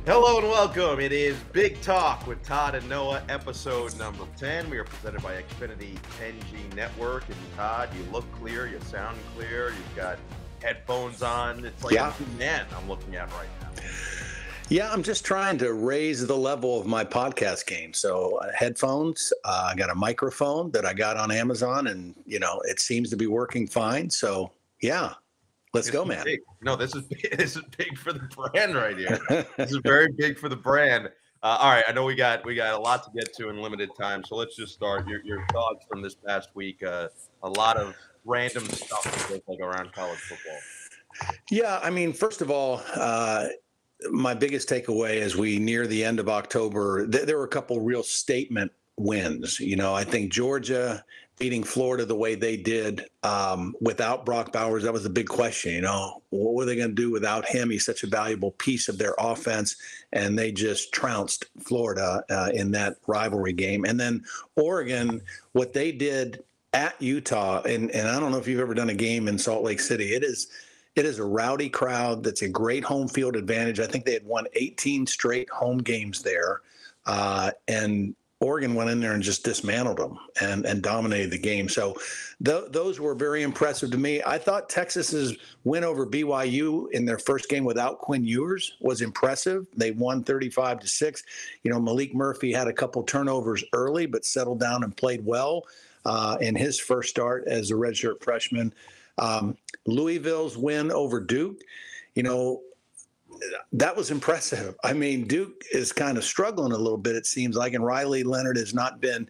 Hello and welcome. It is Big Talk with Todd and Noah, episode number 10. We are presented by Xfinity 10G Network. And Todd, you look clear, you sound clear, you've got headphones on. It's like a new man I'm looking at right now. Yeah, I'm just trying to raise the level of my podcast game. So headphones, I got a microphone that I got on Amazon, and, it seems to be working fine. So, yeah. Let's go, man. Big. No, this is big for the brand right here. This is very big for the brand. All right, I know we got a lot to get to in limited time, so let's just start. Your thoughts from this past week. A lot of random stuff like around college football. Yeah, I mean, first of all, my biggest takeaway as we near the end of October, there were a couple real statement wins. I think Georgia beating Florida the way they did without Brock Bowers, that was the big question. What were they going to do without him? He's such a valuable piece of their offense, and they just trounced Florida in that rivalry game. And then Oregon, what they did at Utah, and I don't know if you've ever done a game in Salt Lake City. It is a rowdy crowd. That's a great home field advantage. I think they had won 18 straight home games there, and Oregon went in there and just dismantled them and dominated the game. So those were very impressive to me. I thought Texas's win over BYU in their first game without Quinn Ewers was impressive. They won 35-6. Malik Murphy had a couple turnovers early, but settled down and played well in his first start as a redshirt freshman. Louisville's win over Duke, that was impressive. I mean, Duke is kind of struggling a little bit, it seems like, and Riley Leonard has not been,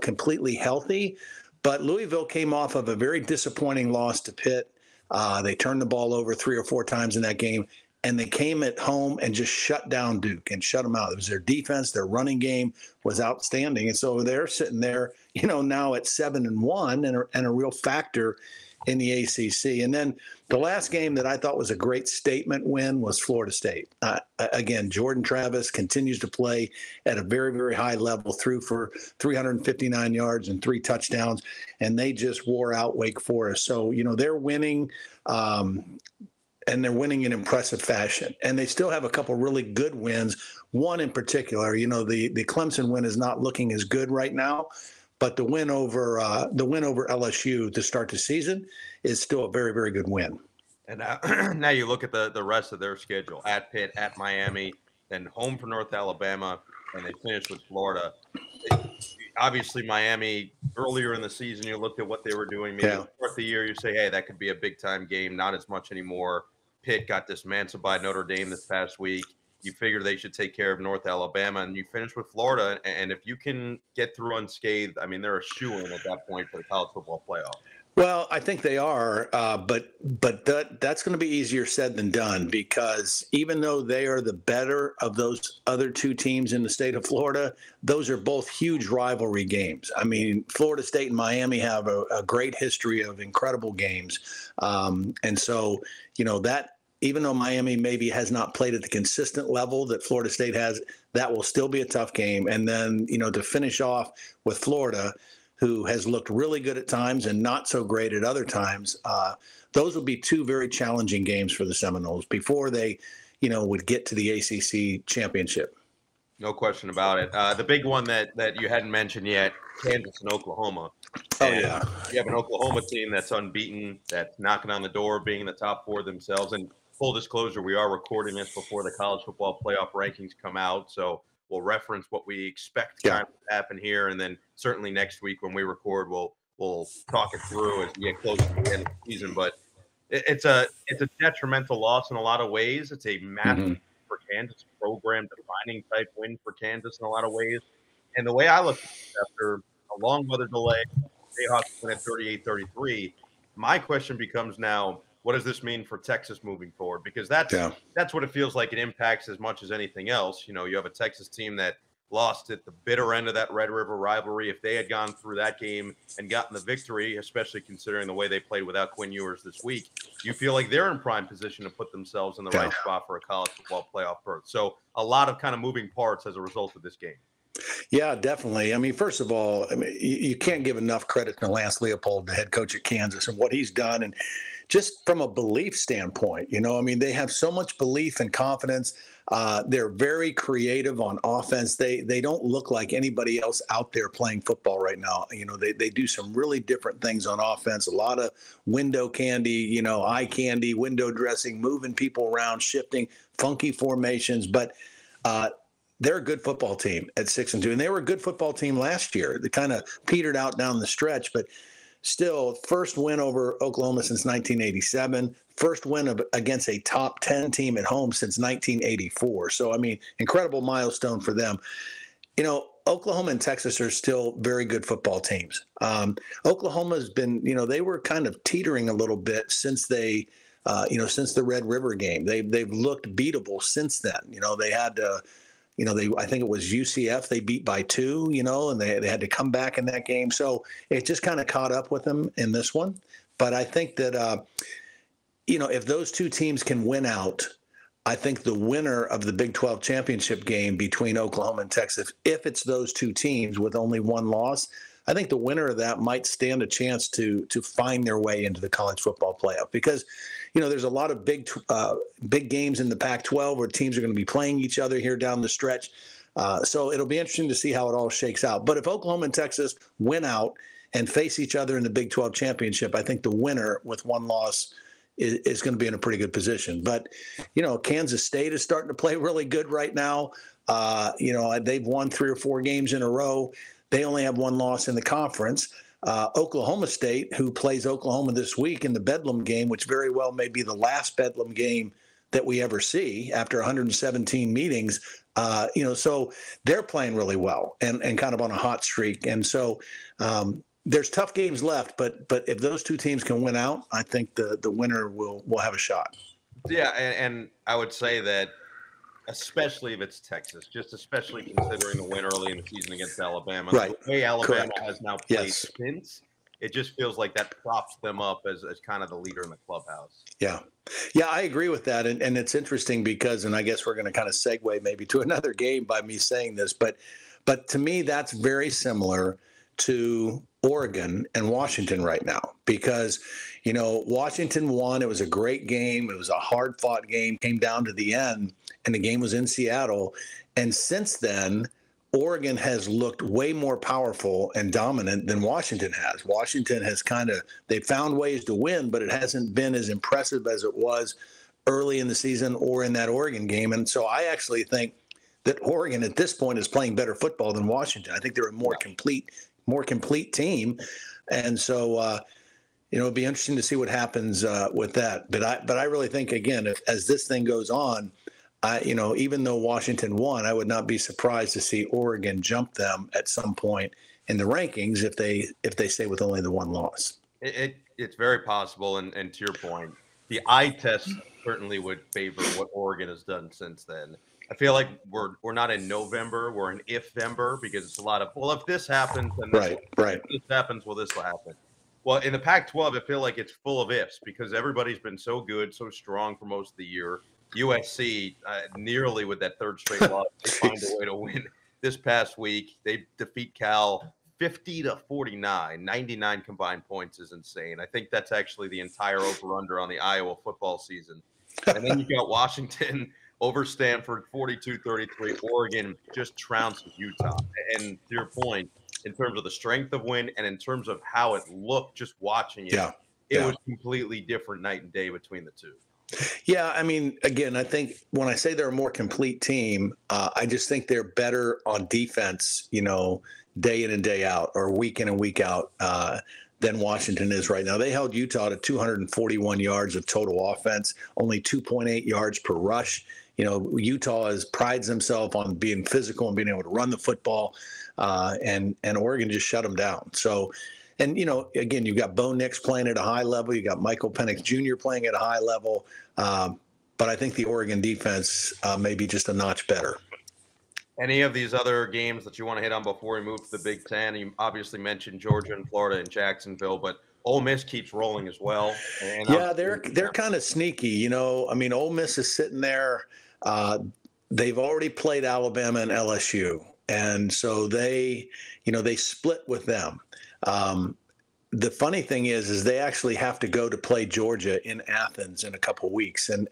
completely healthy. But Louisville came off of a very disappointing loss to Pitt. They turned the ball over 3 or 4 times in that game, and they came at home and just shut down Duke and shut them out. It was their defense, their running game was outstanding. And so they're sitting there, now at 7-1 and a real factor in the ACC. And then the last game that I thought was a great statement win was Florida State. Again, Jordan Travis continues to play at a very, very high level, threw for 359 yards and 3 touchdowns, and they just wore out Wake Forest. So, they're winning, and they're winning in impressive fashion. And they still have a couple really good wins. One in particular, the Clemson win is not looking as good right now. But the win over LSU to start the season is still a very, very good win. And now you look at the rest of their schedule: at Pitt, at Miami, then home for North Alabama, and they finish with Florida. Obviously, Miami earlier in the season, you looked at what they were doing. Maybe fourth the year, you say, hey, that could be a big time game. Not as much anymore. Pitt got dismantled by Notre Dame this past week. You figure they should take care of North Alabama, and you finish with Florida. And if you can get through unscathed, I mean, they're a shoo-in at that point for the college football playoff. Well, I think they are, but that's going to be easier said than done, because even though they are the better of those other 2 teams in the state of Florida, those are both huge rivalry games. I mean, Florida State and Miami have a great history of incredible games. And so, that even though Miami maybe has not played at the consistent level that Florida State has, that will still be a tough game. And then, to finish off with Florida, who has looked really good at times and not so great at other times, those will be 2 very challenging games for the Seminoles before they, would get to the ACC championship. No question about it. The big one that you hadn't mentioned yet, Kansas and Oklahoma. Yeah. You have an Oklahoma team that's unbeaten, that's knocking on the door, being in the top 4 themselves. And full disclosure, we are recording this before the college football playoff rankings come out. So we'll reference what we expect to happen here. And then certainly next week when we record, we'll talk it through as we get close to the end of the season. But it's a detrimental loss in a lot of ways. It's a massive for Kansas, program defining type win for Kansas in a lot of ways. And the way I look at it, after a long weather delay, Jayhawks win at 38-33. My question becomes now, what does this mean for Texas moving forward? Because that's what it feels like it impacts as much as anything else. You have a Texas team that lost at the bitter end of that Red River rivalry. If they had gone through that game and gotten the victory, especially considering the way they played without Quinn Ewers this week, you feel like they're in prime position to put themselves in the right spot for a college football playoff berth. So a lot of kind of moving parts as a result of this game. Yeah, definitely. I mean, first of all, you can't give enough credit to Lance Leopold, the head coach at Kansas, and what he's done. And just from a belief standpoint. I mean, they have so much belief and confidence. They're very creative on offense. They don't look like anybody else out there playing football right now. They do some really different things on offense. A lot of window candy, eye candy, window dressing, moving people around, shifting, funky formations. But they're a good football team at 6-2, and they were a good football team last year. They kind of petered out down the stretch, but still, first win over Oklahoma since 1987. First win against a top 10 team at home since 1984. So, I mean, incredible milestone for them. Oklahoma and Texas are still very good football teams. Oklahoma's been, they were kind of teetering a little bit since they, since the Red River game. They've looked beatable since then. They had to. I think it was UCF they beat by 2, and they had to come back in that game. So it just kind of caught up with them in this one. But I think that, if those two teams can win out, I think the winner of the Big 12 championship game between Oklahoma and Texas, if it's those two teams with only one loss, I think the winner of that might stand a chance to find their way into the college football playoff because, there's a lot of big games in the Pac-12 where teams are going to be playing each other here down the stretch. So it'll be interesting to see how it all shakes out. But if Oklahoma and Texas win out and face each other in the Big 12 championship, I think the winner with one loss is going to be in a pretty good position. But, Kansas State is starting to play really good right now. They've won 3 or 4 games in a row. They only have one loss in the conference. Oklahoma State, who plays Oklahoma this week in the Bedlam game, which very well may be the last Bedlam game that we ever see after 117 meetings. So they're playing really well and kind of on a hot streak. And so there's tough games left, but if those two teams can win out, I think the winner will have a shot. Yeah, and I would say that especially if it's Texas, just especially considering the win early in the season against Alabama. Right. The way Alabama Correct. has now played since, it just feels like that props them up as kind of the leader in the clubhouse. Yeah. Yeah, I agree with that. And it's interesting because, and I guess we're going to kind of segue maybe to another game by me saying this, but to me, that's very similar to Oregon and Washington right now because, Washington won. It was a great game. It was a hard fought game, came down to the end, and the game was in Seattle. And since then, Oregon has looked way more powerful and dominant than Washington has. Washington has they found ways to win, but it hasn't been as impressive as it was early in the season or in that Oregon game. And so I actually think that Oregon at this point is playing better football than Washington. I think they're a more complete team. And so, it'd be interesting to see what happens with that. But I really think, again, as this thing goes on, even though Washington won, I would not be surprised to see Oregon jump them at some point in the rankings if they stay with only the one loss. It's very possible. And to your point, the eye test certainly would favor what Oregon has done since then. I feel like we're not in November, we're in if-vember because it's a lot of, well, if this happens, then this If this happens, well, this will happen. Well, in the Pac-12, I feel like it's full of ifs because everybody's been so good, so strong for most of the year. USC, nearly with that third straight loss, they find a way to win. This past week, they defeat Cal 50-49. 99 combined points is insane. I think that's actually the entire over-under on the Iowa football season. And then you got Washington over Stanford, 42-33. Oregon just trounced Utah. And to your point, in terms of the strength of win and in terms of how it looked just watching it, it was completely different night and day between the two. Yeah, I mean, again, I think when I say they're a more complete team, I just think they're better on defense, day in and day out or week in and week out than Washington is right now. They held Utah to 241 yards of total offense, only 2.8 yards per rush. Utah prides himself on being physical and being able to run the football, and Oregon just shut them down. So, and, again, you've got Bo Nix playing at a high level. You got Michael Penix Jr. playing at a high level. But I think the Oregon defense may be just a notch better. Any of these other games that you want to hit on before we move to the Big Ten? You obviously mentioned Georgia and Florida and Jacksonville, but Ole Miss keeps rolling as well. And they're kind of sneaky. Ole Miss is sitting there. They've already played Alabama and LSU. And so they split with them. the funny thing is they actually have to go to play Georgia in Athens in a couple of weeks, and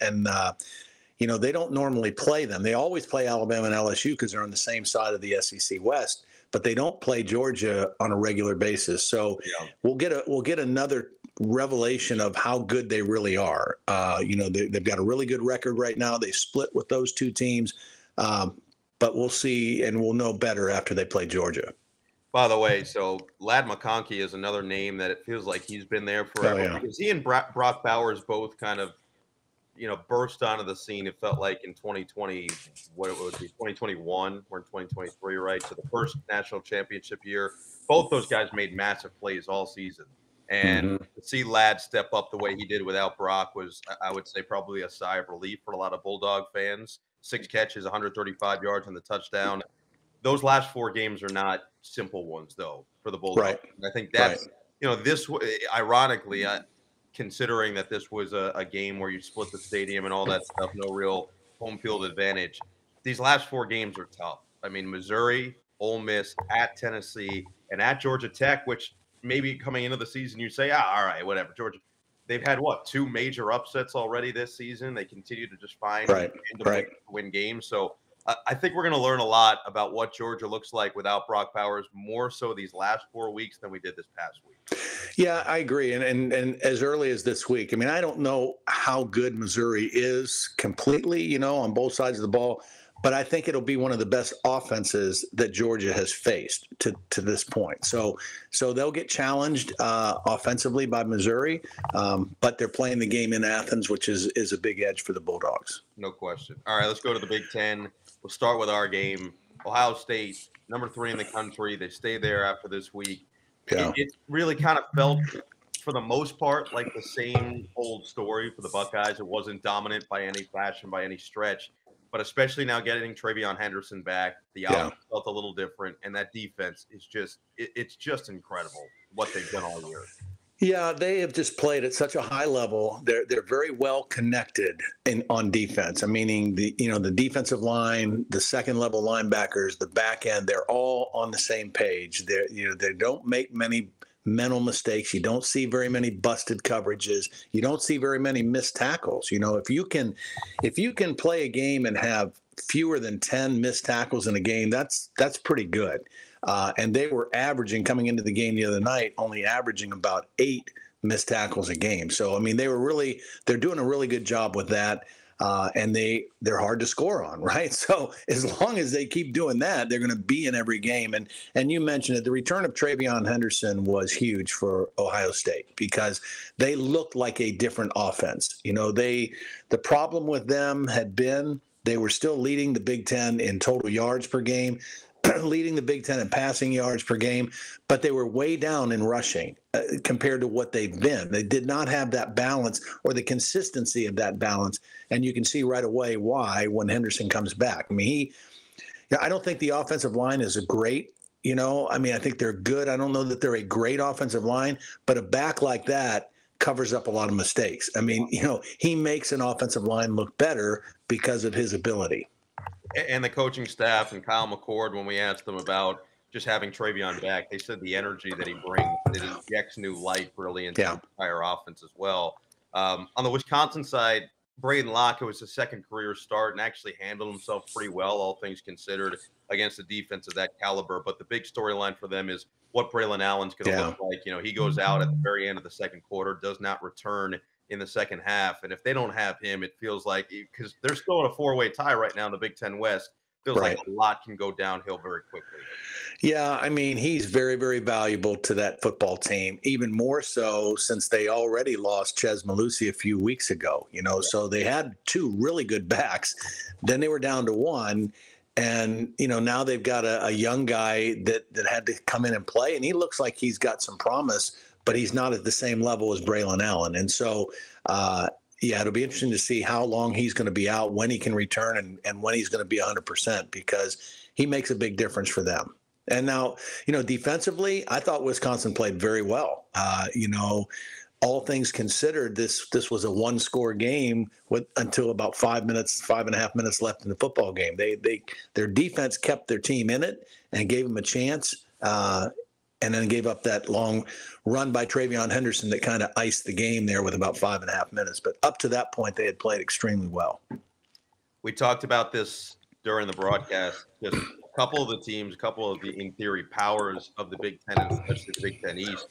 they don't normally play them. They always play Alabama and LSU because they're on the same side of the SEC West, but they don't play Georgia on a regular basis. So we'll get another revelation of how good they really are. They've got a really good record right now. They split with those two teams, but we'll see, and we'll know better after they play Georgia. By the way, so Ladd McConkey is another name that it feels like he's been there forever. Because he and Brock Bowers both kind of, burst onto the scene. It felt like in 2020, what it would be 2021, we're in 2023, right? So the first national championship year, both those guys made massive plays all season. And to see Ladd step up the way he did without Brock was, I would say, probably a sigh of relief for a lot of Bulldog fans. 6 catches, 135 yards on the touchdown. Those last 4 games are not simple ones, though, for the Bulldogs. Right. And I think that's, this, ironically, considering that this was a game where you split the stadium and all that stuff, no real home field advantage. These last 4 games are tough. I mean, Missouri, Ole Miss, at Tennessee, and at Georgia Tech, which maybe coming into the season you say, all right, whatever, Georgia. They've had, 2 major upsets already this season. They continue to just find and to win games. So I think we're going to learn a lot about what Georgia looks like without Brock Bowers, more so these last 4 weeks than we did this past week. Yeah, I agree. And as early as this week, I mean, I don't know how good Missouri is completely, on both sides of the ball, but I think it'll be one of the best offenses that Georgia has faced to this point. So they'll get challenged offensively by Missouri, but they're playing the game in Athens, which is a big edge for the Bulldogs. No question. All right, let's go to the Big Ten. We'll start with our game. Ohio State, number 3 in the country. They stay there after this week. Yeah. It really kind of felt, for the most part, like the same old story for the Buckeyes. It wasn't dominant by any fashion, by any stretch. But especially now getting Travion Henderson back, the offense felt a little different. And that defense is it's just incredible what they've done all year. Yeah, they have just played at such a high level. They're very well connected on defense. Meaning the defensive line, the second level linebackers, the back end, they're all on the same page. They don't make many mental mistakes. You don't see very many busted coverages. You don't see very many missed tackles. If you can play a game and have fewer than 10 missed tackles in a game, that's pretty good. And they were averaging, coming into the game the other night, only averaging about 8 missed tackles a game. So, they're doing a really good job with that. And they're hard to score on, right? So as long as they keep doing that, they're going to be in every game. And you mentioned it, the return of Travion Henderson was huge for Ohio State because they looked like a different offense. The problem with them had been they were still leading the Big Ten in total yards per game, leading the Big Ten in passing yards per game, but they were way down in rushing compared to what they've been. They did not have that balance or the consistency of that balance, and you can see right away why when Henderson comes back. I don't think the offensive line is great. I think they're good. I don't know that they're a great offensive line, but a back like that covers up a lot of mistakes. He makes an offensive line look better because of his ability. And the coaching staff and Kyle McCord, when we asked them about just having Travion back, they said the energy that he brings, it injects new life really into the entire offense as well. On the Wisconsin side, Braden Locke, it was his second career start and actually handled himself pretty well, all things considered, against a defense of that caliber. But the big storyline for them is what Braylon Allen's going to look like. He goes out at the very end of the second quarter, does not return in the second half. And if they don't have him, it feels like, because they're still in a 4-way tie right now in the Big Ten West, feels like a lot can go downhill very quickly. Yeah, he's very, very valuable to that football team, even more so since they already lost Ches Malusi a few weeks ago, so they had 2 really good backs. Then they were down to 1. And, now they've got a young guy that had to come in and play, and he looks like he's got some promise, but he's not at the same level as Braylon Allen. And so, it'll be interesting to see how long he's going to be out, when he can return, and when he's going to be 100%, because he makes a big difference for them. And now, defensively, I thought Wisconsin played very well. All things considered, this was a 1-score game until about 5.5 minutes left in the football game. Their defense kept their team in it and gave them a chance. and then gave up that long run by Travion Henderson that kind of iced the game there with about 5.5 minutes. But up to that point, they had played extremely well. We talked about this during the broadcast. Just a couple of the teams, a couple of the, in theory, powers of the Big Ten, and especially the Big Ten East,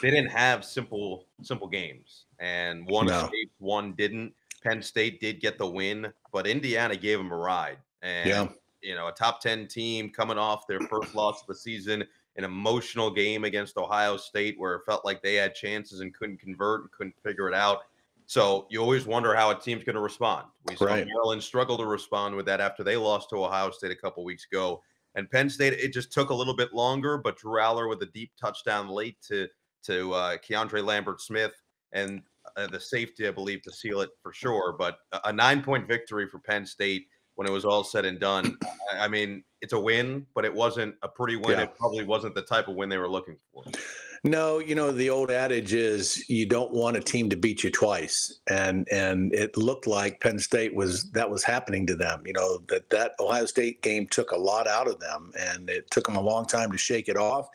they didn't have simple games. And one escaped, one didn't. Penn State did get the win, but Indiana gave them a ride. And, a top 10 team coming off their first loss of the season, an emotional game against Ohio State where it felt like they had chances and couldn't convert and couldn't figure it out. So you always wonder how a team's going to respond. We saw Maryland struggle to respond with that after they lost to Ohio State a couple weeks ago. And Penn State, it just took a little bit longer, but Drew Aller with a deep touchdown late to Keandre Lambert-Smith and the safety, I believe, to seal it for sure. But a 9-point victory for Penn State when it was all said and done. I mean, it's a win, but it wasn't a pretty win. It probably wasn't the type of win they were looking for. No, the old adage is you don't want a team to beat you twice. And it looked like Penn State was happening to them. That Ohio State game took a lot out of them, and it took them a long time to shake it off.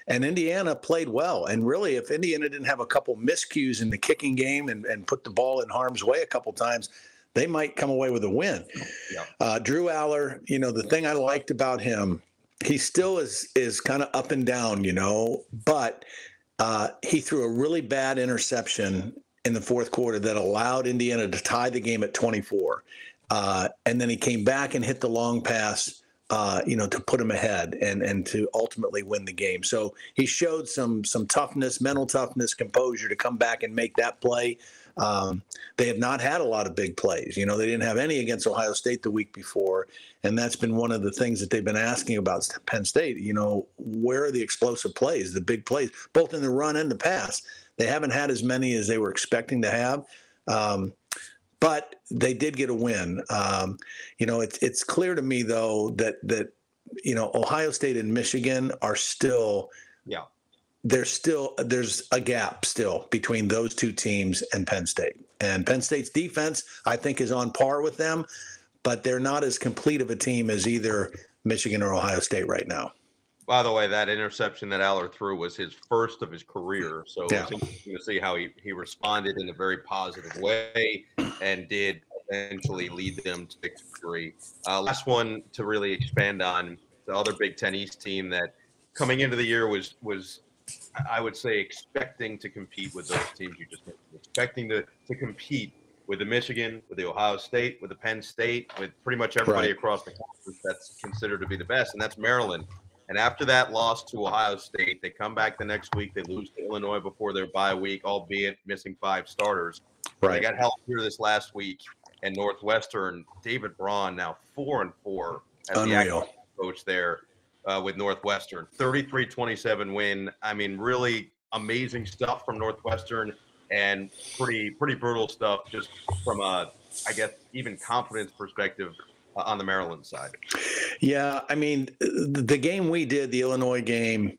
And Indiana played well. And really, if Indiana didn't have a couple miscues in the kicking game and put the ball in harm's way a couple times, they might come away with a win. Drew Aller, the thing I liked about him, he still is kind of up and down, but he threw a really bad interception in the fourth quarter that allowed Indiana to tie the game at 24. And then he came back and hit the long pass, to put him ahead and to ultimately win the game. So he showed some toughness, mental toughness, composure to come back and make that play. They have not had a lot of big plays. They didn't have any against Ohio State the week before. And that's been one of the things that they've been asking about Penn State. Where are the explosive plays, the big plays, both in the run and the pass? They haven't had as many as they were expecting to have. But they did get a win. It's clear to me, though, that Ohio State and Michigan are still there's a gap still between those two teams and Penn State. And Penn State's defense, I think, is on par with them, but they're not as complete of a team as either Michigan or Ohio State right now. By the way, that interception that Aller threw was his first of his career. So it's interesting to see how he responded in a very positive way and did eventually lead them to victory. Last one to really expand on, the other Big Ten East team that coming into the year was I would say expecting to compete with those teams you just mentioned, expecting to compete with the Michigan, with the Ohio State, with the Penn State, with pretty much everybody across the conference that's considered to be the best, and that's Maryland. And after that loss to Ohio State, they come back the next week. They lose to Illinois before their bye week, albeit missing 5 starters. They got help here this last week. And Northwestern, David Braun, now 4-4 as the active coach there with Northwestern. 33-27 win. I mean, really amazing stuff from Northwestern and pretty brutal stuff just from a, I guess, even confidence perspective on the Maryland side. Yeah, I mean, the game we did, the Illinois game,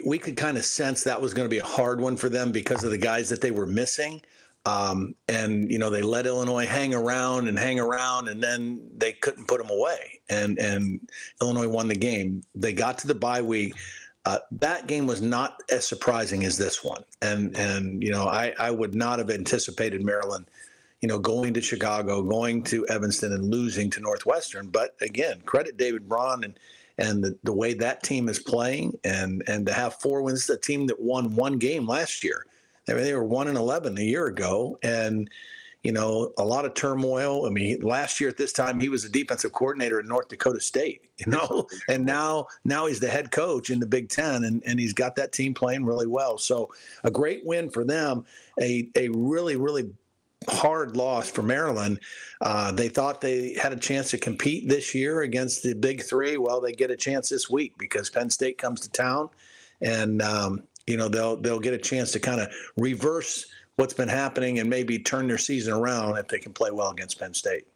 we could kind of sense that was going to be a hard one for them because of the guys that they were missing. And, they let Illinois hang around, and then they couldn't put them away. And Illinois won the game. They got to the bye week. That game was not as surprising as this one. And I would not have anticipated Maryland going to Chicago, going to Evanston, and losing to Northwestern. But again, credit David Braun and the way that team is playing, and to have 4 wins. The team that won 1 game last year. I mean, they were 1-11 a year ago, and a lot of turmoil. I mean, last year at this time, he was the defensive coordinator at North Dakota State. And now he's the head coach in the Big Ten, and he's got that team playing really well. So a great win for them. A really, really hard loss for Maryland. They thought they had a chance to compete this year against the Big Three. Well, they get a chance this week because Penn State comes to town, and they'll get a chance to kind of reverse what's been happening and maybe turn their season around if they can play well against Penn State.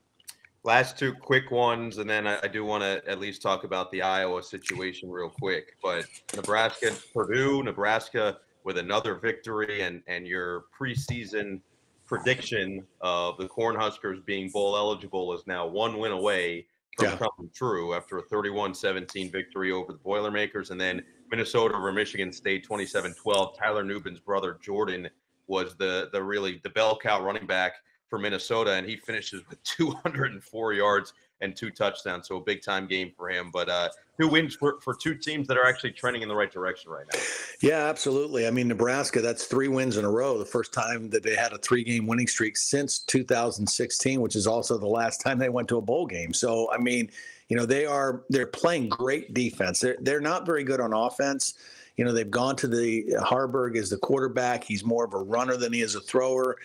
Last 2 quick ones, and then I do want to at least talk about the Iowa situation real quick. But Nebraska, Purdue, Nebraska with another victory, and your preseason prediction of the Cornhuskers being bowl eligible is now 1 win away from coming true after a 31-17 victory over the Boilermakers. And then Minnesota over Michigan State 27-12. Tyler Nubin's brother Jordan was the bell cow running back for Minnesota, and he finishes with 204 yards and 2 touchdowns. So a big time game for him. But 2 wins for 2 teams that are actually trending in the right direction right now. Yeah, absolutely. I mean, Nebraska, that's 3 wins in a row. The first time that they had a 3-game winning streak since 2016, which is also the last time they went to a bowl game. So, I mean, you know, they're playing great defense. They're not very good on offense. You know, they've gone to the Harburg as the quarterback. He's more of a runner than he is a thrower.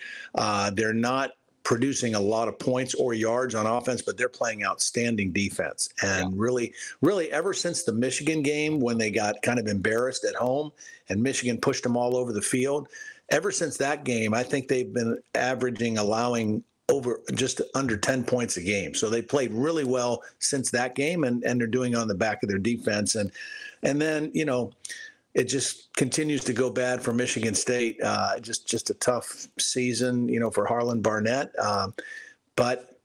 They're not producing a lot of points or yards on offense, but they're playing outstanding defense. And really, ever since the Michigan game, when they got kind of embarrassed at home and Michigan pushed them all over the field, ever since that game, I think they've been allowing over just under 10 points a game. So they played really well since that game, and they're doing on the back of their defense. And then, you know, it just continues to go bad for Michigan State. Just a tough season, you know, for Harlan Barnett. But,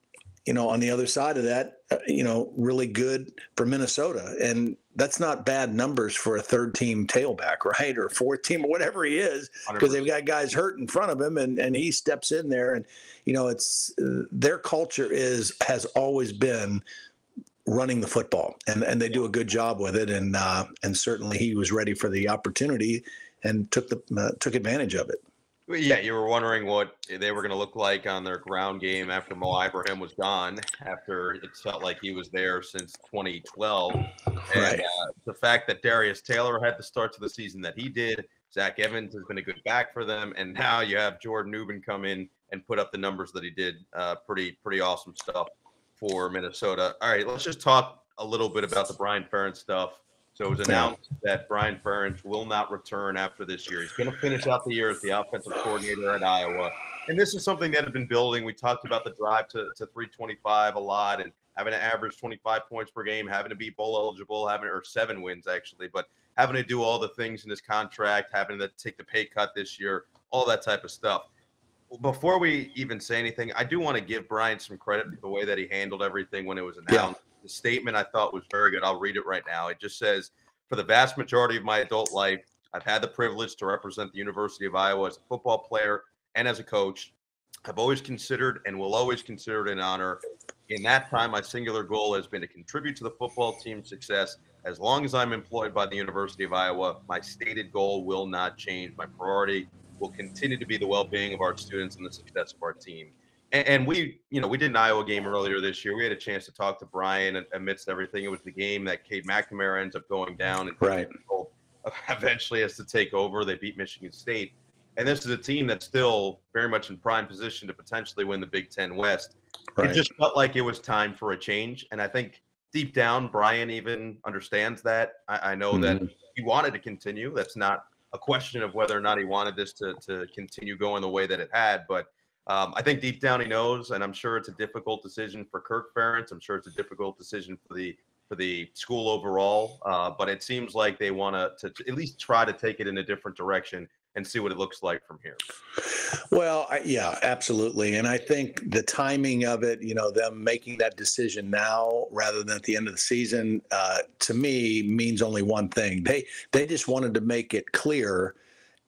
you know, on the other side of that, you know, really good for Minnesota. And that's not bad numbers for a 3rd-team tailback, right? Or 4th team or whatever he is, because they've got guys hurt in front of him, and he steps in there. And, you know, it's their culture has always been running the football, and they do a good job with it. And certainly he was ready for the opportunity and took advantage of it. Yeah, you were wondering what they were going to look like on their ground game after Mo Ibrahim was gone, after it felt like he was there since 2012. And the fact that Darius Taylor had the start to the season that he did, Zach Evans has been a good back for them, and now you have Jordan Nubin come in and put up the numbers that he did. Pretty awesome stuff for Minnesota. All right, let's just talk a little bit about the Brian Ferentz stuff. So it was announced that Brian Ferentz will not return after this year. He's going to finish out the year as the offensive coordinator at Iowa. And this is something that had been building. We talked about the drive to 325 a lot, and having to average 25 points per game, having to be bowl eligible, or 7 wins actually, but having to do all the things in his contract, having to take the pay cut this year, all that type of stuff. Before we even say anything, I do want to give Brian some credit for the way that he handled everything when it was announced. Yeah. The statement I thought was very good. I'll read it right now. It just says, "For the vast majority of my adult life, I've had the privilege to represent the University of Iowa as a football player and as a coach. I've always considered and will always consider it an honor. In that time, my singular goal has been to contribute to the football team's success. As long as I'm employed by the University of Iowa, my stated goal will not change. My priority will continue to be the well-being of our students and the success of our team." And we did an Iowa game earlier this year. We had a chance to talk to Brian amidst everything. It was the game that Cade McNamara ends up going down, and eventually has to take over. They beat Michigan State. And this is a team that's still very much in prime position to potentially win the Big Ten West. It just felt like it was time for a change. And I think deep down, Brian even understands that. I know that he wanted to continue. That's not a question of whether or not he wanted this to continue going the way that it had. But I think deep down he knows, and I'm sure it's a difficult decision for Kirk Ferentz. I'm sure it's a difficult decision for the school overall. But it seems like they want to at least try to take it in a different direction and see what it looks like from here. Well, yeah, absolutely. And I think the timing of it, you know, them making that decision now rather than at the end of the season, to me means only one thing. They just wanted to make it clear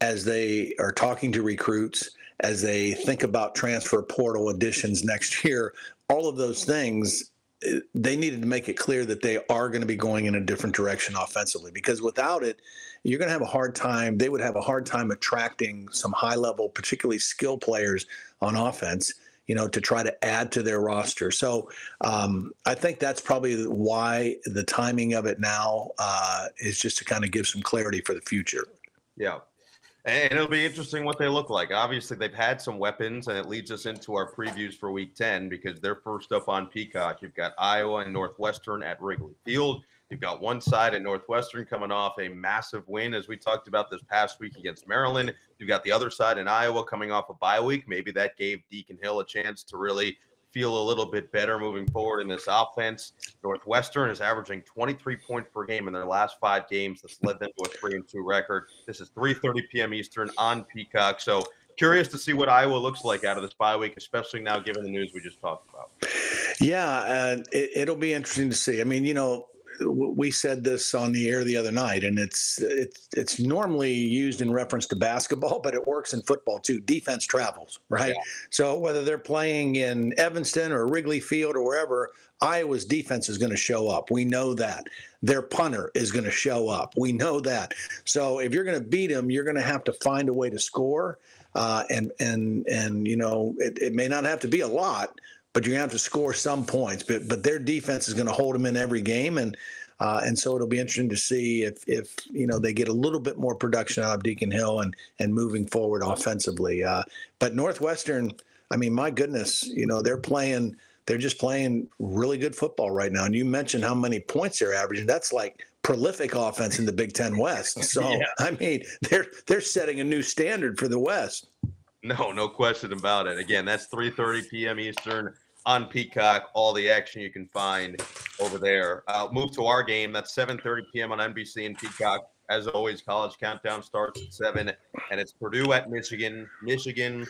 as they are talking to recruits, as they think about transfer portal additions next year, all of those things, they needed to make it clear that they are going to be going in a different direction offensively, because without it, you're going to have a hard time. They would have a hard time attracting some high level, particularly skill players on offense, you know, to try to add to their roster. So I think that's probably why the timing of it now is just to kind of give some clarity for the future. Yeah. And it'll be interesting what they look like. Obviously, they've had some weapons, and it leads us into our previews for Week 10 because they're first up on Peacock. You've got Iowa and Northwestern at Wrigley Field. You've got one side at Northwestern coming off a massive win, as we talked about this past week against Maryland. You've got the other side in Iowa coming off a bye week. Maybe that gave Deacon Hill a chance to really feel a little bit better moving forward in this offense. Northwestern is averaging 23 points per game in their last 5 games. This led them to a 3-2 record. This is 3:30 p.m. Eastern on Peacock. So curious to see what Iowa looks like out of this bye week, especially now given the news we just talked about. Yeah, it'll be interesting to see. I mean, you know, we said this on the air the other night, and it's normally used in reference to basketball, but it works in football too. Defense travels, right? Yeah. So whether they're playing in Evanston or Wrigley Field or wherever, Iowa's defense is going to show up. We know that. Their punter is going to show up. We know that. So if you're going to beat them, you're going to have to find a way to score. And it may not have to be a lot, but you're going to have to score some points. But their defense is going to hold them in every game, and so it'll be interesting to see if they get a little bit more production out of Deacon Hill and moving forward offensively. But Northwestern, I mean, my goodness, they're just playing really good football right now. And you mentioned how many points they're averaging. That's like prolific offense in the Big Ten West. So yeah. I mean, they're setting a new standard for the West. No question about it. Again, that's 3:30 p.m. Eastern on Peacock. All the action you can find over there. Move to our game. That's 7:30 p.m. on NBC and Peacock. As always, College Countdown starts at 7, and it's Purdue at Michigan. Michigan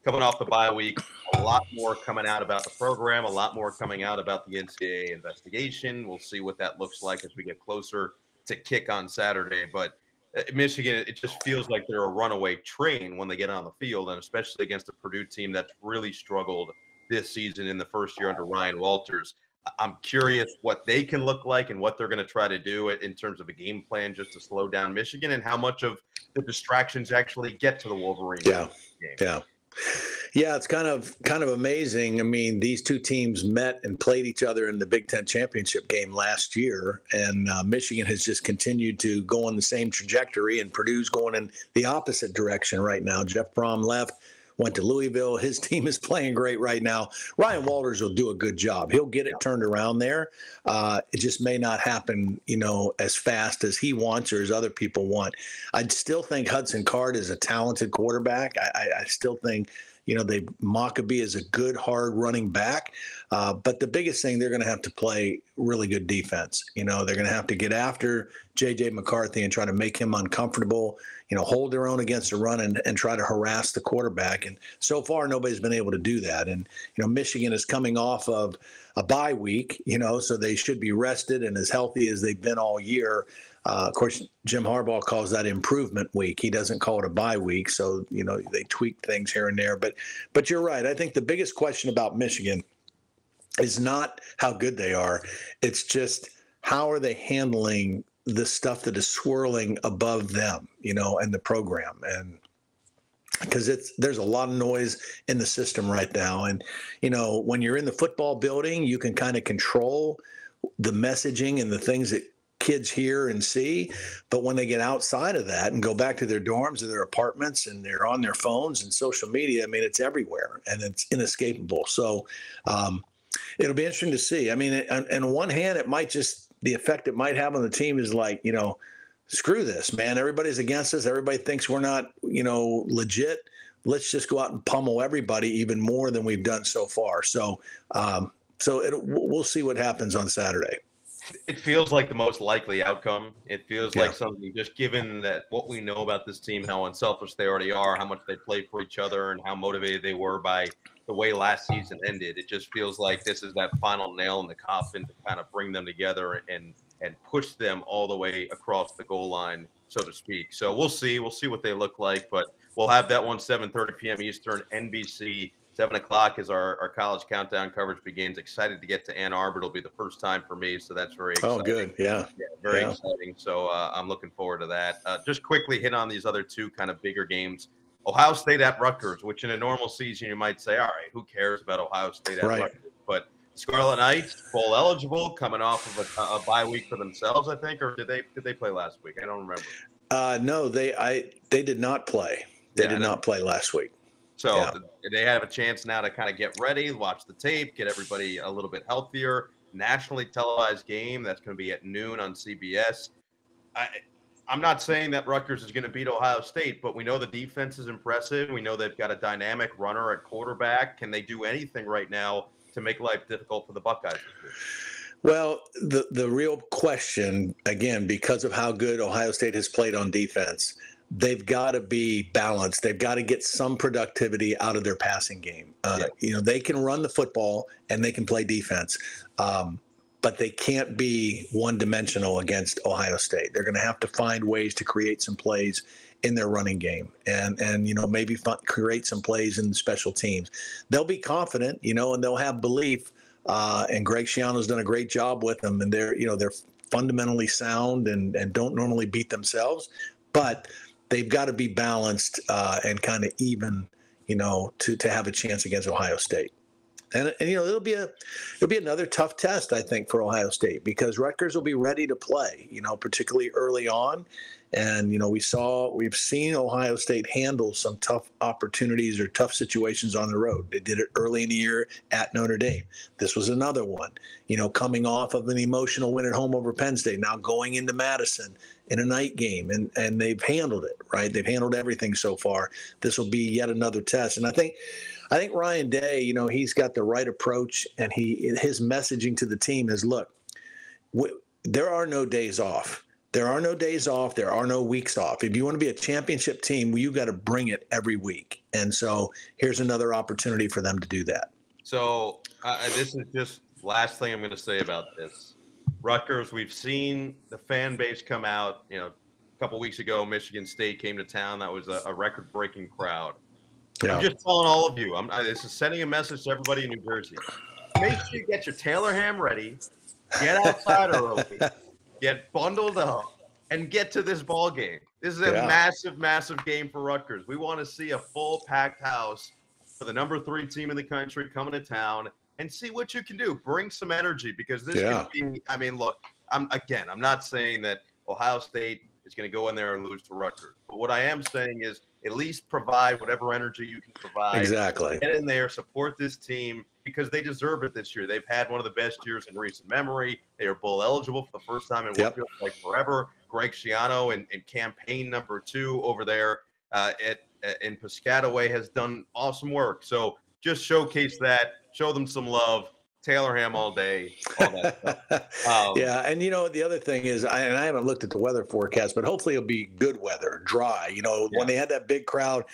coming off the bye week. A lot more coming out about the program. A lot more coming out about the NCAA investigation. We'll see what that looks like as we get closer to kick on Saturday. But Michigan, it just feels like they're a runaway train when they get on the field, and especially against a Purdue team that's really struggled this season in the first year under Ryan Walters. I'm curious what they can look like and what they're going to try to do in terms of a game plan just to slow down Michigan, and how much of the distractions actually get to the Wolverines. Yeah. Yeah, it's kind of amazing. I mean, these two teams met and played each other in the Big Ten championship game last year, and Michigan has just continued to go on the same trajectory, and Purdue's going in the opposite direction right now. Jeff Brom left, went to Louisville. His team is playing great right now. Ryan Walters will do a good job. He'll get it turned around there. It just may not happen, as fast as he wants or as other people want. I still think Hudson Card is a talented quarterback. I still think, Maccabee is a good, hard running back. But the biggest thing, they're going to have to play really good defense. They're going to have to get after J.J. McCarthy and try to make him uncomfortable, hold their own against the run and try to harass the quarterback. And so far, nobody's been able to do that. And, Michigan is coming off of a bye week, so they should be rested and as healthy as they've been all year. Of course, Jim Harbaugh calls that improvement week. He doesn't call it a bye week. So, they tweak things here and there. But you're right. I think the biggest question about Michigan is not how good they are. It's just how are they handling the stuff that is swirling above them, and the program. And because there's a lot of noise in the system right now. And, when you're in the football building, you can kind of control the messaging and the things that kids hear and see. But when they get outside of that and go back to their dorms or their apartments and they're on their phones and social media, I mean, it's everywhere and it's inescapable. So it'll be interesting to see. I mean, on one hand, it might just, the effect it might have on the team is like, screw this, man. Everybody's against us. Everybody thinks we're not, legit. Let's just go out and pummel everybody even more than we've done so far. So, we'll see what happens on Saturday. It feels like the most likely outcome. It feels like something, just given that what we know about this team, how unselfish they already are, how much they play for each other, and how motivated they were by the way last season ended. It just feels like this is that final nail in the coffin to kind of bring them together and push them all the way across the goal line, so to speak. So we'll see. We'll see what they look like, but we'll have that one 7:30 p.m. Eastern, NBC. 7 o'clock as our college countdown coverage begins. Excited to get to Ann Arbor. It'll be the first time for me, so that's very exciting. Oh, good. Yeah very exciting. So I'm looking forward to that. Just quickly hit on these other two kind of bigger games. Ohio State at Rutgers, which in a normal season you might say, all right, who cares about Ohio State at Rutgers? But Scarlet Knights, bowl eligible, coming off of a bye week for themselves, I think, or did they play last week? I don't remember. No, they did not play. They did not play last week. So they have a chance now to kind of get ready, watch the tape, get everybody a little bit healthier. Nationally televised game that's going to be at noon on CBS. I'm not saying that Rutgers is going to beat Ohio State, but we know the defense is impressive. We know they've got a dynamic runner at quarterback. Can they do anything right now to make life difficult for the Buckeyes? Well, the real question, again, because of how good Ohio State has played on defense, they've got to be balanced. They've got to get some productivity out of their passing game. They can run the football and they can play defense. but they can't be one-dimensional against Ohio State. They're going to have to find ways to create some plays in their running game and maybe create some plays in special teams. They'll be confident, and they'll have belief. And Greg Schiano's done a great job with them, and they're fundamentally sound and don't normally beat themselves, but they've got to be balanced and kind of even, to have a chance against Ohio State. And it'll be another tough test, I think, for Ohio State, because Rutgers will be ready to play, particularly early on. And, we've seen Ohio State handle some tough opportunities or tough situations on the road. They did it early in the year at Notre Dame. This was another one, coming off of an emotional win at home over Penn State, now going into Madison in a night game. And they've handled it, right? They've handled everything so far. This will be yet another test. And I think Ryan Day, he's got the right approach, and his messaging to the team is, look, there are no days off. There are no days off. There are no weeks off. If you want to be a championship team, you got to bring it every week. And so here's another opportunity for them to do that. So this is just last thing I'm going to say about this. Rutgers, we've seen the fan base come out. A couple weeks ago, Michigan State came to town. That was a record-breaking crowd. Yeah. I'm just telling all of you, this is sending a message to everybody in New Jersey. Make sure you get your Taylor ham ready, get outside early, get bundled up, and get to this ball game. This is a massive, massive game for Rutgers. We want to see a full packed house for the number 3 team in the country coming to town and see what you can do. Bring some energy, because this can be, look, I'm not saying that Ohio State is going to go in there and lose to Rutgers. But what I am saying is at least provide whatever energy you can provide. Exactly. Get in there, support this team, because they deserve it this year. They've had one of the best years in recent memory. They are bowl eligible for the first time in what feels like forever. Greg Schiano in campaign number 2 over there in Piscataway has done awesome work. So just showcase that, show them some love. Taylor ham all day, all that stuff. And the other thing is, I haven't looked at the weather forecast, but hopefully it'll be good weather, dry. When they had that big crowd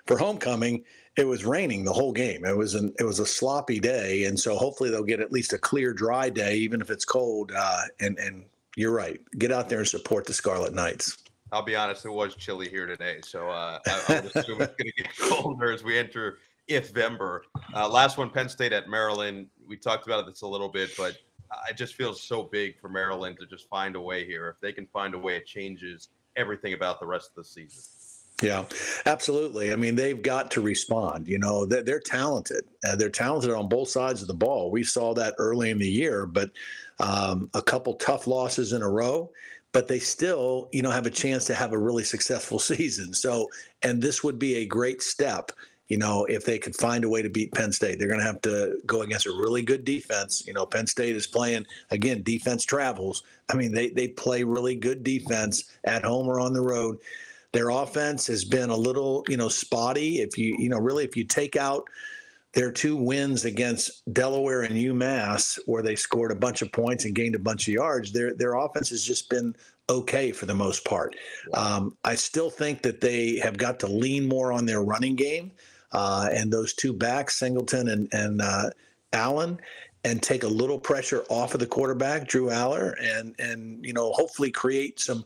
for homecoming, it was raining the whole game. It was a sloppy day, and so hopefully they'll get at least a clear, dry day, even if it's cold. And you're right, get out there and support the Scarlet Knights. I'll be honest, it was chilly here today, so I would assume it's going to get colder as we enter November. Last one, Penn State at Maryland. We talked about this a little bit, but it just feels so big for Maryland to just find a way here. If they can find a way, it changes everything about the rest of the season. Yeah, absolutely. They've got to respond. They're talented. They're talented on both sides of the ball. We saw that early in the year, but a couple tough losses in a row. But they still, have a chance to have a really successful season. So, and this would be a great step. If they could find a way to beat Penn State, they're going to have to go against a really good defense. Penn State is playing, again, defense travels. They play really good defense at home or on the road. Their offense has been a little, spotty. If you take out their 2 wins against Delaware and UMass, where they scored a bunch of points and gained a bunch of yards, their offense has just been okay for the most part. I still think that they have got to lean more on their running game. And those 2 backs, Singleton and Allen, and take a little pressure off of the quarterback, Drew Aller, and hopefully create some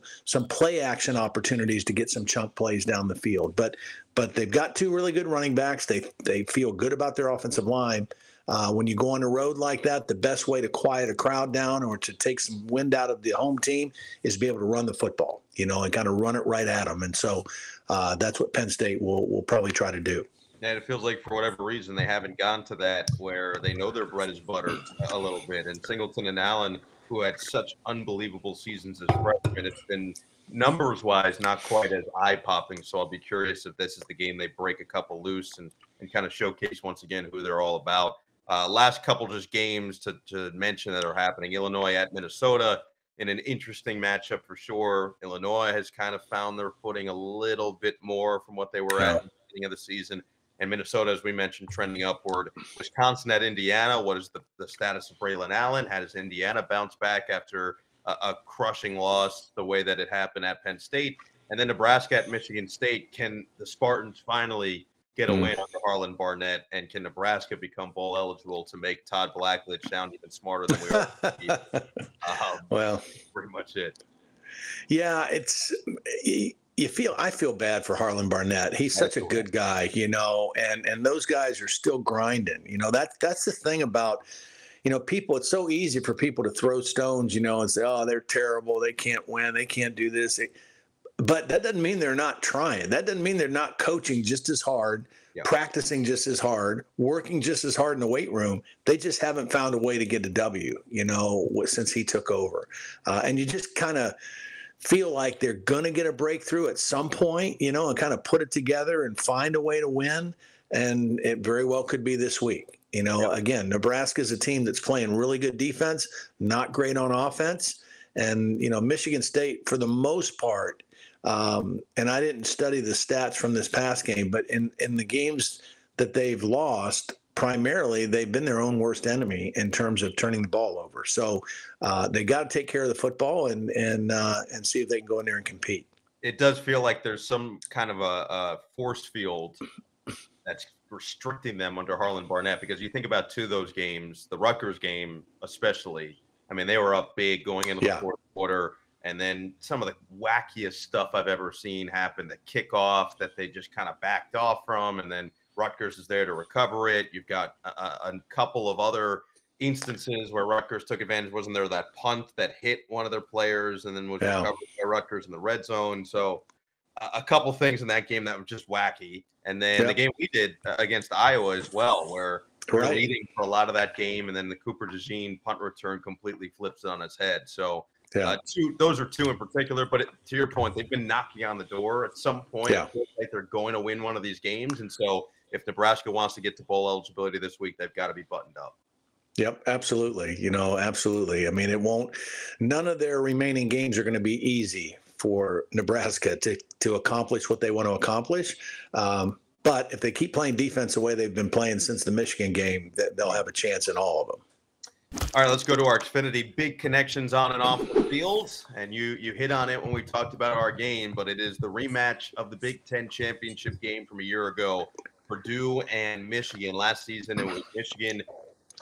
play action opportunities to get some chunk plays down the field. But they've got 2 really good running backs. They feel good about their offensive line. When you go on the road like that, the best way to quiet a crowd down or to take some wind out of the home team is be able to run the football, and kind of run it right at them. And so that's what Penn State will probably try to do. And it feels like for whatever reason they haven't gone to that where they know their bread is buttered a little bit. And Singleton and Allen, who had such unbelievable seasons as freshmen, it's been numbers-wise not quite as eye-popping. So I'll be curious if this is the game they break a couple loose and kind of showcase once again who they're all about. Last couple just games to mention that are happening. Illinois at Minnesota in an interesting matchup for sure. Illinois has kind of found their footing a little bit more from what they were at the beginning of the season. And Minnesota, as we mentioned, trending upward. Wisconsin at Indiana. What is the status of Braylon Allen? How does Indiana bounce back after a crushing loss the way that it happened at Penn State? And then Nebraska at Michigan State. Can the Spartans finally get a win under Harlan Barnett, and can Nebraska become bowl eligible to make Todd Blackledge sound even smarter than we are? Well, pretty much it. Yeah, I feel bad for Harlan Barnett. He's such a good guy, and those guys are still grinding. That's the thing about, people. It's so easy for people to throw stones, and say, oh, they're terrible. They can't win. They can't do this. But that doesn't mean they're not trying. That doesn't mean they're not coaching just as hard, practicing just as hard, working just as hard in the weight room. They just haven't found a way to get a W, since he took over. And you just kind of feel like they're going to get a breakthrough at some point, and kind of put it together and find a way to win. And it very well could be this week. Again, Nebraska is a team that's playing really good defense, not great on offense. And, Michigan State, for the most part, and I didn't study the stats from this past game, but in the games that they've lost, primarily they've been their own worst enemy in terms of turning the ball over. So they got to take care of the football and see if they can go in there and compete. It does feel like there's some kind of a force field that's restricting them under Harlan Barnett, because you think about two of those games, the Rutgers game especially. I mean, they were up big going into the fourth quarter. And then some of the wackiest stuff I've ever seen happen, the kickoff that they just kind of backed off from, and then Rutgers is there to recover it. You've got a couple of other instances where Rutgers took advantage. Wasn't there that punt that hit one of their players and then was recovered by Rutgers in the red zone? So a couple things in that game that were just wacky. And then the game we did against Iowa as well, where we're leading for a lot of that game, and then the Cooper DeJean punt return completely flips it on its head. So those are two in particular, but to your point, they've been knocking on the door at some point. I feel like they're going to win one of these games. And so if Nebraska wants to get to bowl eligibility this week, they've got to be buttoned up. Yep, absolutely. Absolutely. I mean, none of their remaining games are going to be easy for Nebraska to accomplish what they want to accomplish. But if they keep playing defense the way they've been playing since the Michigan game, they'll have a chance in all of them. All right, let's go to our Xfinity big connections on and off the field. And you hit on it when we talked about our game, but it is the rematch of the Big Ten championship game from a year ago, Purdue and Michigan. Last season, it was Michigan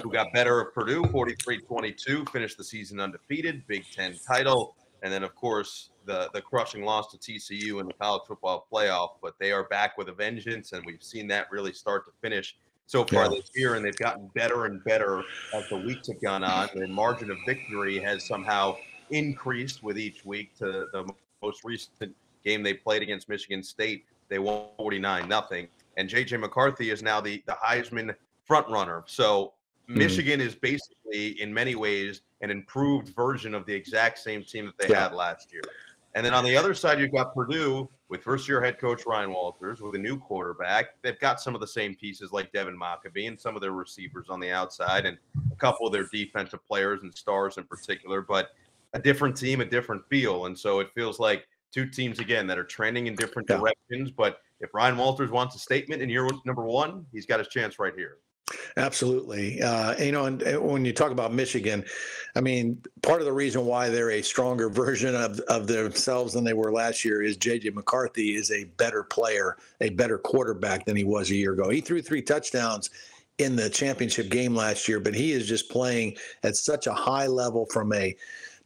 who got better of Purdue, 43-22, finished the season undefeated, Big Ten title. And then, of course, the crushing loss to TCU in the college football playoff. But they are back with a vengeance, and we've seen that really start to finish so far this year, and they've gotten better and better as the weeks have gone on. Their margin of victory has somehow increased with each week. To the most recent game they played against Michigan State, they won 49-0. And J.J. McCarthy is now the Heisman frontrunner. So Michigan is basically, in many ways, an improved version of the exact same team that they had last year. And then on the other side, you've got Purdue with first-year head coach Ryan Walters, with a new quarterback. They've got some of the same pieces like Devin Mockabee and some of their receivers on the outside and a couple of their defensive players and stars in particular, but a different team, a different feel. And so it feels like two teams, again, that are trending in different directions. But if Ryan Walters wants a statement in year number one, he's got his chance right here. Absolutely. And when you talk about Michigan, I mean, part of the reason why they're a stronger version of themselves than they were last year is J.J. McCarthy is a better player, a better quarterback than he was a year ago. He threw 3 touchdowns in the championship game last year, but he is just playing at such a high level from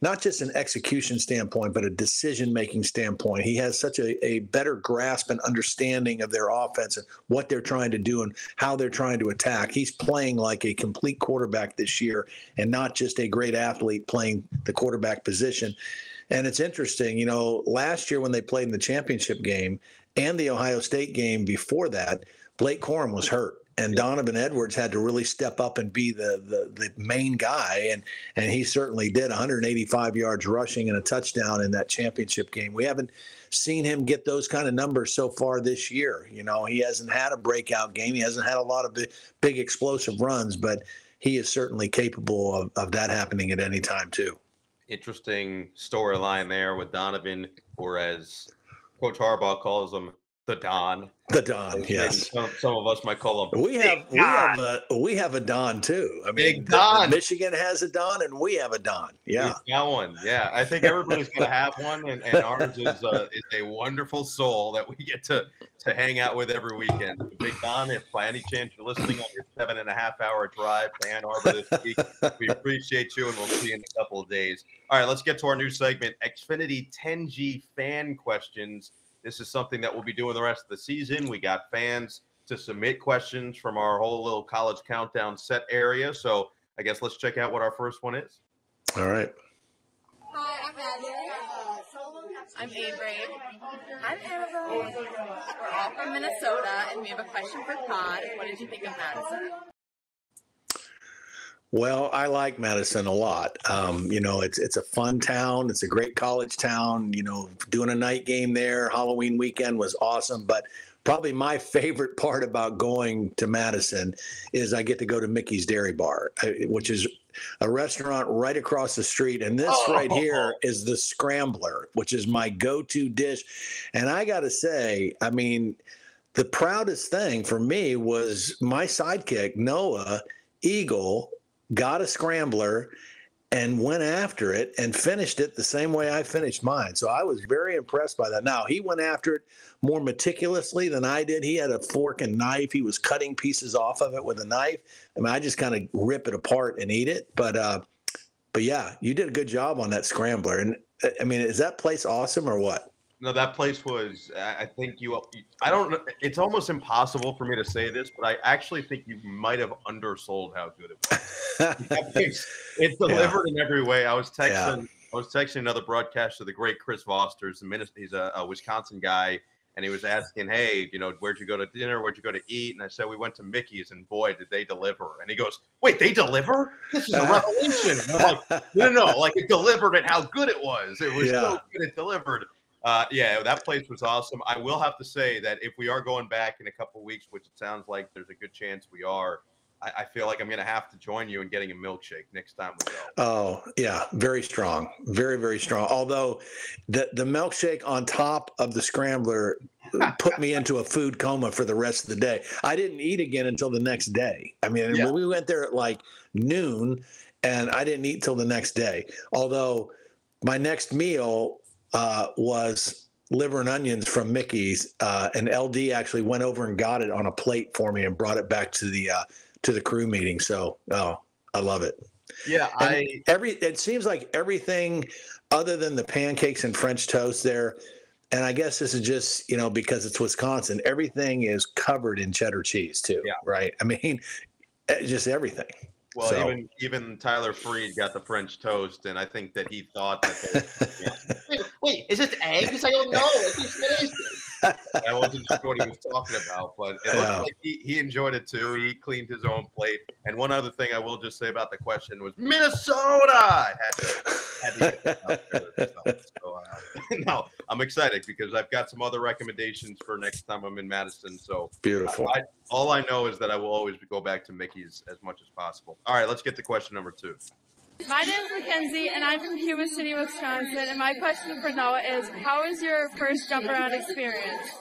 not just an execution standpoint, but a decision-making standpoint. He has such a better grasp and understanding of their offense and what they're trying to do and how they're trying to attack. He's playing like a complete quarterback this year and not just a great athlete playing the quarterback position. And it's interesting, last year when they played in the championship game and the Ohio State game before that, Blake Corum was hurt. And Donovan Edwards had to really step up and be the main guy, and he certainly did. 185 yards rushing and a touchdown in that championship game. We haven't seen him get those kind of numbers so far this year. He hasn't had a breakout game. He hasn't had a lot of big explosive runs, but he is certainly capable of that happening at any time too. Interesting storyline there with Donovan, or as Coach Harbaugh calls him, The Don. The Don, yes. Some of us might call him. We have a Don too. I mean, Big Don. Michigan has a Don, and we have a Don. Yeah, we got one. Yeah, I think everybody's going to have one, and ours is a wonderful soul that we get to hang out with every weekend. So Big Don, if by any chance you're listening on your 7.5-hour drive to Ann Arbor this week, we appreciate you, and we'll see you in a couple of days. All right, let's get to our new segment, Xfinity 10G fan questions. This is something that we'll be doing the rest of the season. We got fans to submit questions from our whole little college countdown set area. So I guess let's check out what our first one is. All right. Hi, I'm Madison. I'm Avery. I'm Annabelle. We're all from Minnesota, and we have a question for Todd. What did you think of Madison? Well, I like Madison a lot. It's a fun town. It's a great college town. Doing a night game there, Halloween weekend was awesome. But probably my favorite part about going to Madison is I get to go to Mickey's Dairy Bar, which is a restaurant right across the street. And this right here is the Scrambler, which is my go-to dish. And I got to say, I mean, the proudest thing for me was my sidekick, Noah Eagle, got a Scrambler and went after it and finished it the same way I finished mine. So I was very impressed by that. Now, he went after it more meticulously than I did. He had a fork and knife. He was cutting pieces off of it with a knife. I mean, I just kind of rip it apart and eat it. But yeah, you did a good job on that Scrambler. And I mean, is that place awesome or what? No, that place was, I think I don't know. It's almost impossible for me to say this, but I actually think you might have undersold how good it was. It's delivered in every way. I was texting another broadcaster, the great Chris Vosters. He's a Wisconsin guy, and he was asking, hey, where'd you go to dinner? Where'd you go to eat? And I said, we went to Mickey's, and boy, did they deliver. And he goes, wait, they deliver? This is a revelation. And I'm like, no, like it delivered and how good it was. It was so good it delivered. That place was awesome. I will have to say that if we are going back in a couple of weeks, which it sounds like there's a good chance we are, I feel like I'm going to have to join you in getting a milkshake next time we go. Oh, yeah. Very strong. Very, very strong. Although the milkshake on top of the Scrambler put me into a food coma for the rest of the day. I didn't eat again until the next day. I mean, we went there at like noon, and I didn't eat till the next day. Although my next meal was liver and onions from Mickey's, and LD actually went over and got it on a plate for me and brought it back to the crew meeting. So, I love it. Yeah, it seems like everything other than the pancakes and French toast there, and I guess this is just because it's Wisconsin, everything is covered in cheddar cheese too. Yeah. Right. I mean, just everything. Well, so. even Tyler Freed got the French toast, and I think that he thought that wait, is it eggs? I don't know. I wasn't sure what he was talking about, but it looked like he enjoyed it too. He cleaned his own plate. And one other thing I will just say about the question was Minnesota. I had to get that out there. So, no, I'm excited because I've got some other recommendations for next time I'm in Madison. So beautiful. All I know is that I will always go back to Mickey's as much as possible. All right, let's get to question number 2. My name is Mackenzie, and I'm from Cuba City, Wisconsin. And my question for Noah is, how was your first jump around experience?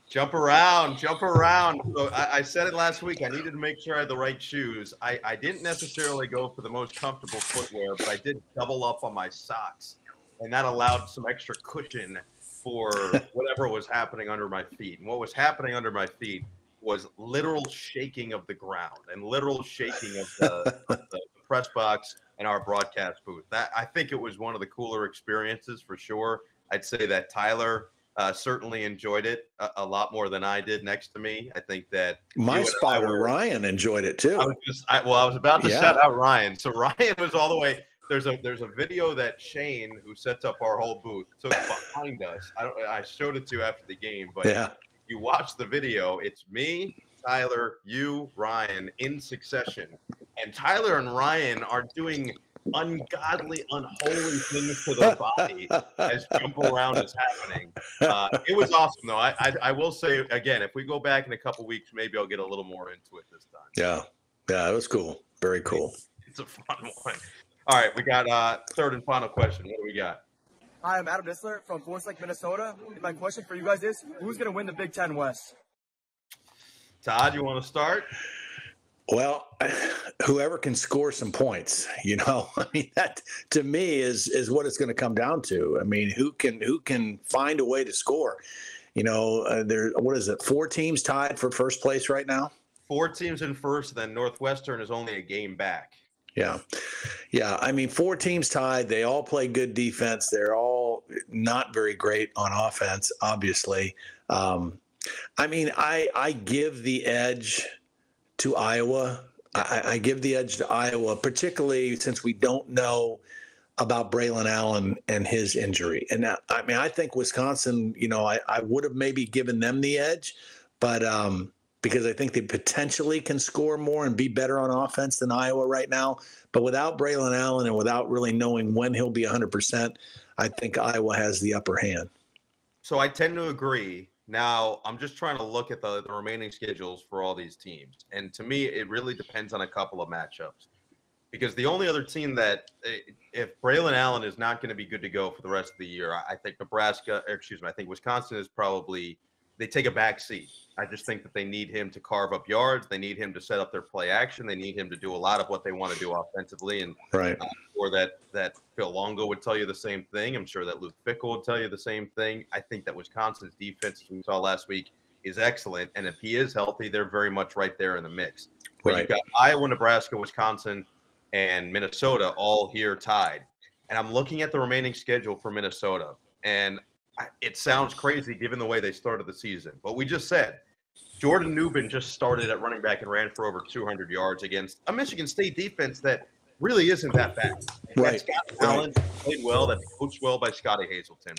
Jump around. So I said it last week. I needed to make sure I had the right shoes. I didn't necessarily go for the most comfortable footwear, but I did double up on my socks, and that allowed some extra cushion for whatever was happening under my feet. And what was happening under my feet was literal shaking of the ground and literal shaking of the press box and our broadcast booth. That I think it was one of the cooler experiences for sure. I'd say that Tyler certainly enjoyed it a lot more than I did next to me. I think that my spotter Ryan enjoyed it too. I was about to shout out Ryan. So Ryan was all the way. There's a video that Shane, who sets up our whole booth, took behind us. I showed it to you after the game, but you watch the video. It's me, Tyler, you, Ryan, in succession. And Tyler and Ryan are doing ungodly, unholy things to their body as jump around is happening. It was awesome, though. I will say, again, if we go back in a couple weeks, maybe I'll get a little more into it this time. Yeah, it was cool. Very cool. It's a fun one. All right, we got third and final question. What do we got? Hi, I'm Adam Nisler from Forest Lake, Minnesota. And my question for you guys is, who's going to win the Big Ten West? Todd, you want to start? Well, whoever can score some points, I mean, that to me is what it's going to come down to. I mean, who can find a way to score? What is it? 4 teams tied for first place right now. 4 teams in first, then Northwestern is only a game back. Yeah. I mean, 4 teams tied. They all play good defense. They're all not very great on offense, obviously. I mean, I give the edge to Iowa. I give the edge to Iowa, particularly since we don't know about Braylon Allen and his injury. And now, I mean, I think Wisconsin, I would have maybe given them the edge, but because I think they potentially can score more and be better on offense than Iowa right now. But without Braylon Allen and without really knowing when he'll be 100%, I think Iowa has the upper hand. So I tend to agree. Now, I'm just trying to look at the remaining schedules for all these teams. And to me, it really depends on a couple of matchups. Because the only other team that, if Braylon Allen is not going to be good to go for the rest of the year, I think I think Wisconsin is probably, they take a back seat. I just think that they need him to carve up yards. They need him to set up their play action. They need him to do a lot of what they want to do offensively. And right. I'm sure that Phil Longo would tell you the same thing. I'm sure that Luke Fickell would tell you the same thing. I think that Wisconsin's defense, as we saw last week, is excellent. And if he is healthy, they're very much right there in the mix. But right. You've got Iowa, Nebraska, Wisconsin, and Minnesota all here tied. And I'm looking at the remaining schedule for Minnesota. And it sounds crazy given the way they started the season. But we just said, Jordan Newman just started at running back and ran for over 200 yards against a Michigan State defense that really isn't that bad. Right. Scott Allen played well. That's coached well by Scotty Hazelton.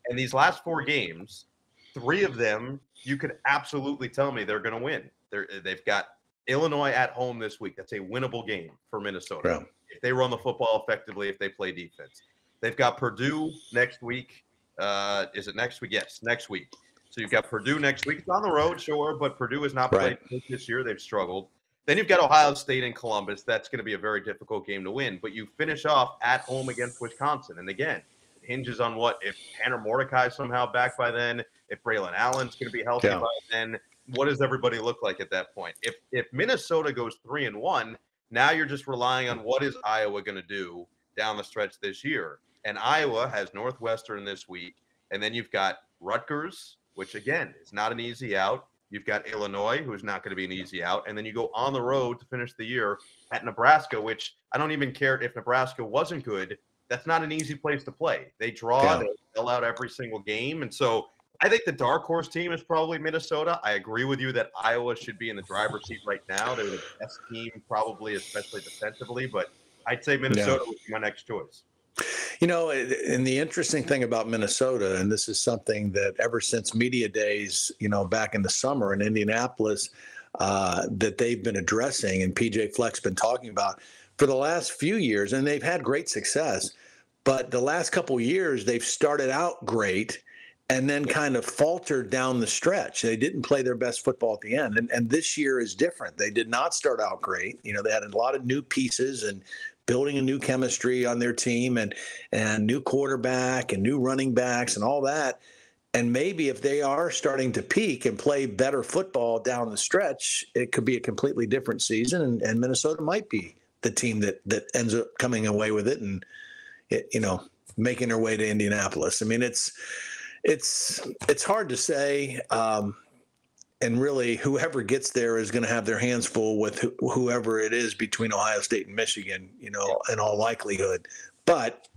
And these last 4 games, 3 of them, you could absolutely tell me they're going to win. They've got Illinois at home this week. That's a winnable game for Minnesota. Yeah. If they run the football effectively, if they play defense. They've got Purdue next week. Is it next week? Yes, next week. So you've got Purdue next week. It's on the road, sure, but Purdue has not played this year. They've struggled. Then you've got Ohio State and Columbus. That's going to be a very difficult game to win. But you finish off at home against Wisconsin. And again, it hinges on what if Tanner Mordecai is somehow back by then, if Braylon Allen's going to be healthy by then. What does everybody look like at that point? If Minnesota goes 3-1, now you're just relying on what is Iowa going to do down the stretch this year. And Iowa has Northwestern this week. And then you've got Rutgers, which, again, is not an easy out. You've got Illinois, who's not going to be an easy out. And then you go on the road to finish the year at Nebraska, which I don't even care if Nebraska wasn't good. That's not an easy place to play. They draw, they sell out every single game. And so I think the dark horse team is probably Minnesota. I agree with you that Iowa should be in the driver's seat right now. They're the best team probably, especially defensively. But I'd say Minnesota would be my next choice. And the interesting thing about Minnesota, and this is something that ever since media days, back in the summer in Indianapolis, that they've been addressing and PJ Fleck's been talking about for the last few years, and they've had great success. But the last couple of years, they've started out great and then kind of faltered down the stretch. They didn't play their best football at the end. And this year is different. They did not start out great. They had a lot of new pieces and building a new chemistry on their team and new quarterback and new running backs and all that. And maybe if they are starting to peak and play better football down the stretch, it could be a completely different season. And Minnesota might be the team that ends up coming away with it and, making their way to Indianapolis. I mean, it's hard to say. And really, whoever gets there is going to have their hands full with whoever it is between Ohio State and Michigan, in all likelihood. But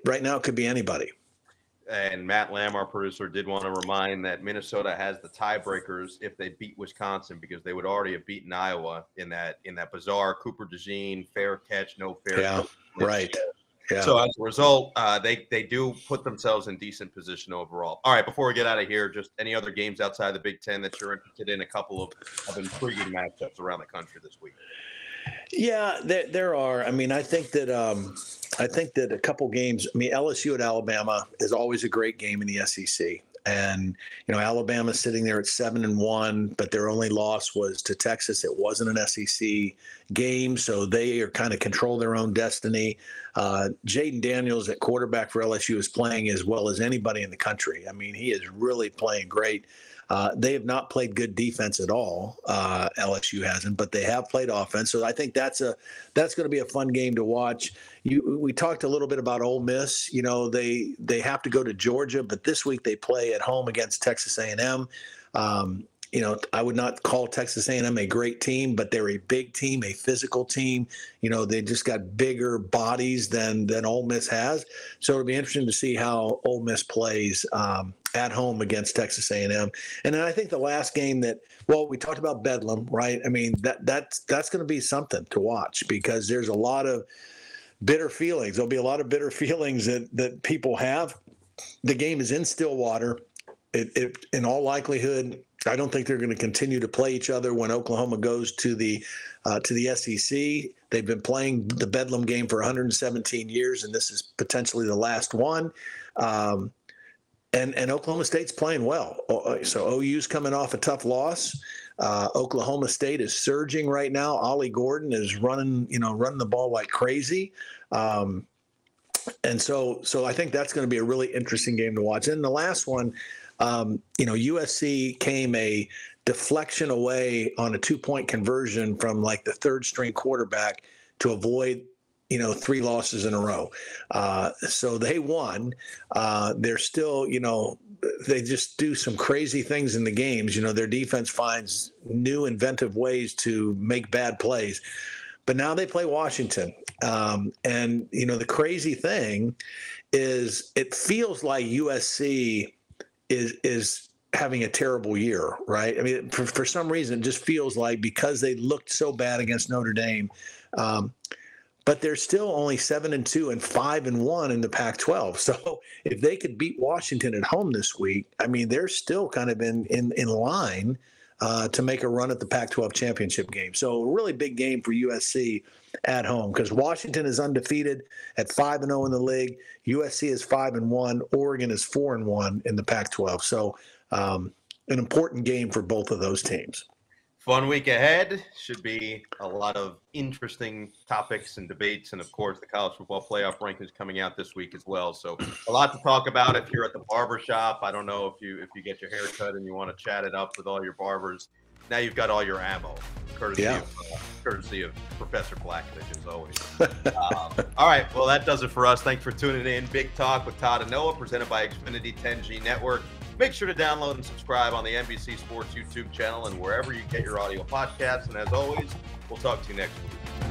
right now, it could be anybody. And Matt Lamb, our producer, did want to remind that Minnesota has the tiebreakers if they beat Wisconsin, because they would already have beaten Iowa in that bizarre Cooper DeJean fair catch, no fair. Yeah, right. Yeah. So as a result, they do put themselves in decent position overall. All right, before we get out of here, just any other games outside the Big Ten that you're interested in? A couple of intriguing matchups around the country this week. Yeah, there are. I mean, I think that a couple games. I mean, LSU at Alabama is always a great game in the SEC. And, Alabama's sitting there at 7-1, but their only loss was to Texas. It wasn't an SEC game, so they are kind of control their own destiny. Jaden Daniels at quarterback for LSU is playing as well as anybody in the country. I mean, he is really playing great. They have not played good defense at all. LSU hasn't, but they have played offense. So I think that's going to be a fun game to watch. We talked a little bit about Ole Miss. They have to go to Georgia, but this week they play at home against Texas A&M. I would not call Texas A&M a great team, but they're a big team, a physical team. They just got bigger bodies than Ole Miss has. So it'll be interesting to see how Ole Miss plays at home against Texas A&M. And then I think the last game we talked about Bedlam, right? I mean, that's going to be something to watch because there's a lot of bitter feelings. There'll be a lot of bitter feelings that people have. The game is in Stillwater. It in all likelihood, I don't think they're going to continue to play each other when Oklahoma goes to the SEC. They've been playing the Bedlam game for 117 years, and this is potentially the last one. And Oklahoma State's playing well. So OU's coming off a tough loss. Oklahoma State is surging right now. Ollie Gordon is running the ball like crazy. And so I think that's going to be a really interesting game to watch. And the last one, USC came a deflection away on a 2-point conversion from like the third string quarterback to avoid, 3 losses in a row. So they won. They're still, they just do some crazy things in the games. Their defense finds new inventive ways to make bad plays. But now they play Washington. And the crazy thing is it feels like USC is having a terrible year, right? I mean, for some reason, it just feels like because they looked so bad against Notre Dame, but they're still only 7-2 and 5-1 in the Pac-12. So if they could beat Washington at home this week, I mean, they're still kind of in line to make a run at the Pac-12 championship game. So a really big game for USC at home because Washington is undefeated at 5-0 in the league. USC is 5-1. Oregon is 4-1 in the Pac-12. So an important game for both of those teams. Fun week ahead. Should be a lot of interesting topics and debates. And, of course, the college football playoff rankings coming out this week as well. So a lot to talk about if you're at the barber shop. I don't know if you get your hair cut and you want to chat it up with all your barbers. Now you've got all your ammo, courtesy of Professor Blackfish, as always. All right. Well, that does it for us. Thanks for tuning in. Big Talk with Todd and Noah, presented by Xfinity 10G Network. Make sure to download and subscribe on the NBC Sports YouTube channel and wherever you get your audio podcasts. And as always, we'll talk to you next week.